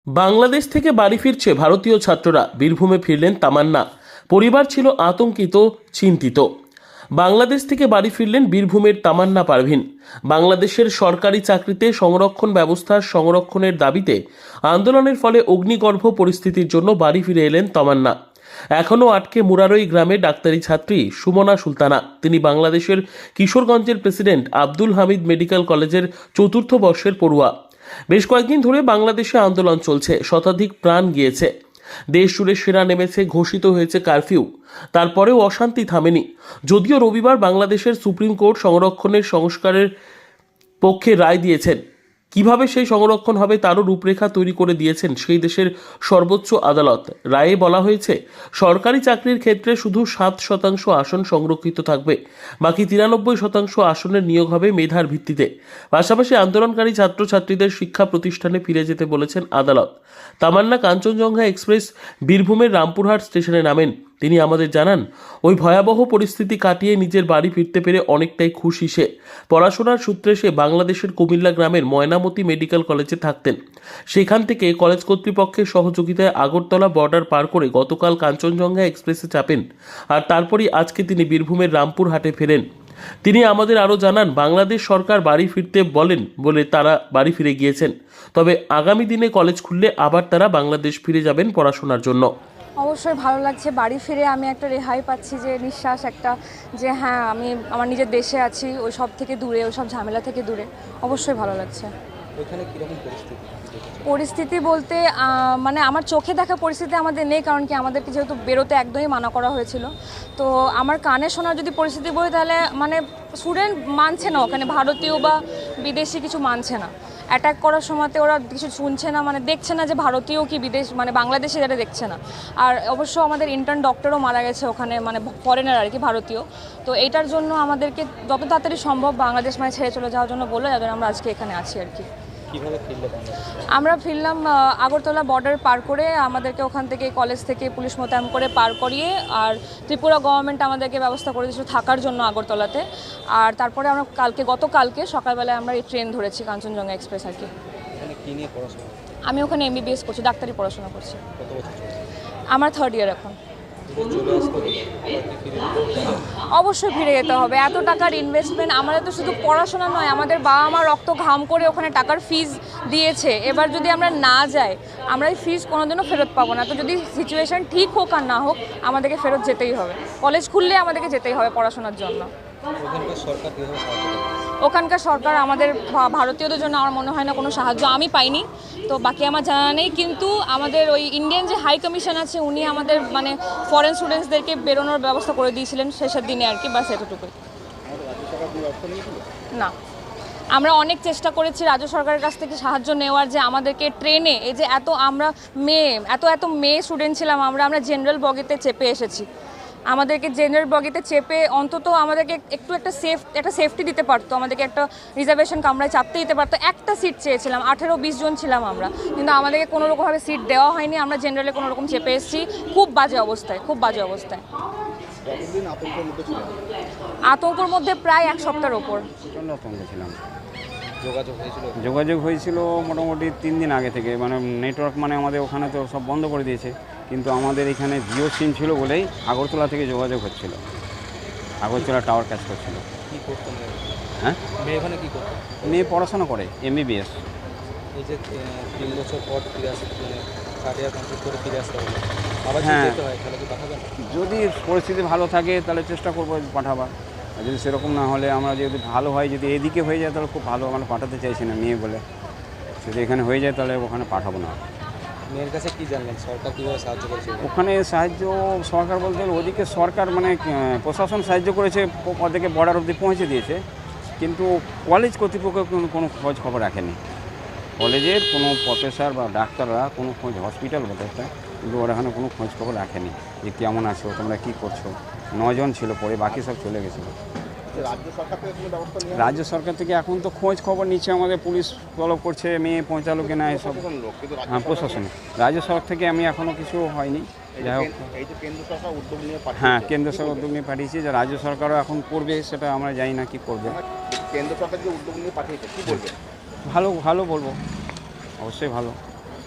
বাংলাদেশ থেকে বাড়ি ফিরছে ভারতীয় ছাত্ররা। বীরভূমে ফিরলেন তামান্না। পরিবার ছিল আতঙ্কিত, চিন্তিত। বাংলাদেশ থেকে বাড়ি ফিরলেন বীরভূমের তামান্না পারভিন। বাংলাদেশের সরকারি চাকরিতে সংরক্ষণ ব্যবস্থার সংরক্ষণের দাবিতে আন্দোলনের ফলে অগ্নিগর্ভ পরিস্থিতির জন্য বাড়ি ফিরে এলেন তামান্না। এখনও আটকে মুরারই গ্রামে ডাক্তারি ছাত্রী সুমনা সুলতানা। তিনি বাংলাদেশের কিশোরগঞ্জের প্রেসিডেন্ট আব্দুল হামিদ মেডিকেল কলেজের চতুর্থ বর্ষের পড়ুয়া। বেশ কয়েকদিন ধরে বাংলাদেশে আন্দোলন চলছে, শতাধিক প্রাণ গিয়েছে, দেশ জুড়ে সেনা নেমেছে, ঘোষিত হয়েছে কারফিউ। তারপরেও অশান্তি থামেনি। যদিও রবিবার বাংলাদেশের সুপ্রিম কোর্ট সংরক্ষণের সংস্কারের পক্ষে রায় দিয়েছেন। কিভাবে সেই সংরক্ষণ হবে তারও রূপরেখা তৈরি করে দিয়েছেন সেই দেশের সর্বোচ্চ আদালত। রায়ে বলা হয়েছে, সরকারি চাকরির ক্ষেত্রে শুধু 7% আসন সংরক্ষিত থাকবে, বাকি 93% আসনের নিয়োগ হবে মেধার ভিত্তিতে। পাশাপাশি আন্দোলনকারী ছাত্রছাত্রীদের শিক্ষা প্রতিষ্ঠানে ফিরে যেতে বলেছেন আদালত। তামান্না কাঞ্চনজঙ্ঘা এক্সপ্রেস বীরভূমের রামপুরহাট স্টেশনে নামেন। তিনি আমাদের জানান, ওই ভয়াবহ পরিস্থিতি কাটিয়ে নিজের বাড়ি ফিরতে পেরে অনেকটাই খুশি সে। পড়াশোনার সূত্রে সে বাংলাদেশের কুমিল্লা গ্রামের ময়নামতি মেডিকেল কলেজে থাকতেন। সেখান থেকে কলেজ কর্তৃপক্ষের সহযোগিতায় আগরতলা বর্ডার পার করে গতকাল কাঞ্চনজঙ্ঘা এক্সপ্রেসে চাপেন, আর তারপরই আজকে তিনি বীরভূমের রামপুরহাটে ফেরেন। তিনি আমাদের আরও জানান, বাংলাদেশ সরকার বাড়ি ফিরতে বলেন বলে তারা বাড়ি ফিরে গিয়েছেন। তবে আগামী দিনে কলেজ খুললে আবার তারা বাংলাদেশ ফিরে যাবেন পড়াশোনার জন্য। অবশ্যই ভালো লাগছে, বাড়ি ফিরে আমি একটা রেহাই পাচ্ছি, যে নিঃশ্বাস একটা, যে হ্যাঁ আমি আমার নিজের দেশে আছি, ওই সব থেকে দূরে, ওই সব ঝামেলা থেকে দূরে। অবশ্যই ভালো লাগছে। ওইখানে কীরকম পরিস্থিতি বলতে মানে আমার চোখে দেখা পরিস্থিতি আমাদের নেই, কারণ কি আমাদেরকে যেহেতু বেরোতে একদমই মানা করা হয়েছিল। তো আমার কানে শোনার যদি পরিস্থিতি বলি, তাহলে মানে স্টুডেন্ট মানছে না, ওখানে ভারতীয় বা বিদেশি কিছু মানছে না। অ্যাটাক করার সময়তে ওরা কিছু শুনছে না, মানে দেখছে না যে ভারতীয় কি বিদেশ, মানে বাংলাদেশে যারা দেখছে না। আর অবশ্য আমাদের ইন্টার্ন ডক্টরও মারা গেছে ওখানে, মানে ফরেনার আর কি, ভারতীয়। তো এইটার জন্য আমাদেরকে যত তাড়াতাড়ি সম্ভব বাংলাদেশ মানে ছেড়ে চলে যাওয়ার জন্য বললো, যাদের আমরা আজকে এখানে আছি আর কি। আমরা ফিরলাম আগরতলা বর্ডার পার করে, আমাদেরকে ওখান থেকে কলেজ থেকে পুলিশ মোতায়েন করে পার করিয়ে, আর ত্রিপুরা গভর্নমেন্ট আমাদেরকে ব্যবস্থা করে দিয়েছিল থাকার জন্য আগরতলাতে। আর তারপরে আমরা গতকালকে সকালবেলায় আমরা এই ট্রেন ধরেছি কাঞ্চনজঙ্ঘা এক্সপ্রেস আর কি। আমি ওখানে MBBS করছি, ডাক্তারি পড়াশোনা করছি। আমার 3rd ইয়ার এখন। অবশ্যই ফিরে যেতে হবে। এত টাকার ইনভেস্টমেন্ট, আমাদের তো শুধু পড়াশোনা নয়, আমাদের বাবা মা রক্ত ঘাম করে ওখানে টাকার ফিজ দিয়েছে। এবার যদি আমরা না যাই, আমরা এই ফিজ কোনোদিনও ফেরত পাবো না। তো যদি সিচুয়েশান ঠিক হোক আর না হোক, আমাদেরকে ফেরত যেতেই হবে। কলেজ খুললে আমাদেরকে যেতেই হবে পড়াশোনার জন্য। ওখানকার সরকার আমাদের ভারতীয়দের জন্য আমার মনে হয় না কোনো সাহায্য আমি পাইনি, তো বাকি আমার জানা নেই। কিন্তু আমাদের ওই ইন্ডিয়ান যে হাই কমিশন আছে, উনি আমাদের মানে ফরেন স্টুডেন্টসদেরকে বেরোনোর ব্যবস্থা করে দিয়েছিলেন শেষের দিনে আর কি, বাস এতটুকুই। না, আমরা অনেক চেষ্টা করেছি রাজ্য সরকারের কাছ থেকে সাহায্য নেওয়ার, যে আমাদেরকে ট্রেনে, এই যে আমরা এত মেয়ে স্টুডেন্ট ছিলাম, আমরা জেনারেল বগিতে চেপে এসেছি। আমাদেরকে জেনারেল বগিতে চেপে অন্তত আমাদেরকে একটা সেফটি দিতে পারতো, আমাদেরকে একটা রিজার্ভেশন কামরায় চাপতে দিতে পারতো। একটা সিট চেয়েছিলাম, 18-20 জন ছিলাম আমরা, কিন্তু আমাদেরকে কোনো রকমভাবে সিট দেওয়া হয়নি। আমরা জেনারেলে কোনো রকম চেপে এসেছি, খুব বাজে অবস্থায়। আতঙ্কর মধ্যে প্রায় 1 সপ্তাহের ওপর যোগাযোগ হয়েছিল মোটামুটি 3 দিন আগে থেকে। মানে নেটওয়ার্ক মানে আমাদের ওখানে তো সব বন্ধ করে দিয়েছে, কিন্তু আমাদের এখানে জিও সিম ছিল বলেই আগরতলা থেকে যোগাযোগ হচ্ছিল, আগরতলা টাওয়ার কাজ করছিল। হ্যাঁ, মেয়ে পড়াশোনা করে MBBS। এই যে 3 বছর পর ফিরে আসতে, মানে 3rd ইয়ার কমপ্লিট করে ফিরে আসতে হবে, হ্যাঁ, তাহলে কি পাঠাবেন? যদি পরিস্থিতি ভালো থাকে তাহলে চেষ্টা করবো পাঠাবার। আর যদি সেরকম না হলে, আমরা যদি ভালো হয়, যদি এদিকে হয়ে যায় তাহলে খুব ভালো। মানে পাঠাতে চাইছি না মেয়ে বলে, যদি এখানে হয়ে যায় তাহলে ওখানে পাঠাবো না। মেয়ের কাছে কী জানলেন, সরকার কীভাবে সাহায্য করেছে? ওখানে সরকার বলতে গেলে ওদিকে সরকার মানে প্রশাসন সাহায্য করেছে, ওদেরকে বর্ডার অবধি পৌঁছে দিয়েছে, কিন্তু কলেজ কর্তৃপক্ষ কোনো খোঁজ খবর রাখেনি। কলেজের কোনো প্রফেসর বা ডাক্তাররা কোনো খোঁজ, হসপিটাল বলতে একটা, কিন্তু ওরা এখানে কোনো খোঁজ খবর রাখেনি যে কেমন আছো, তোমরা কী করছো। 9 জন ছিল, পরে বাকি সব চলে গেছিলো। রাজ্য সরকার থেকে এখন তো খোঁজ খবর নিচ্ছে, আমাদের পুলিশ তলব করছে মেয়ে পৌঁছালো কিনা এসব। হ্যাঁ, প্রশাসনে রাজ্য সরকার থেকে আমি এখনও কিছু হয়নি। যাই হোক, হ্যাঁ, কেন্দ্র সরকার উদ্যোগ নিয়ে পাঠিয়েছে, যে রাজ্য সরকারও এখন করবে সেটা আমরা জানি না কি করবে। কেন্দ্র সরকার যে উদ্যোগ নিয়ে পাঠিয়েছে, কী বলবে? ভালো বলবো, অবশ্যই ভালো।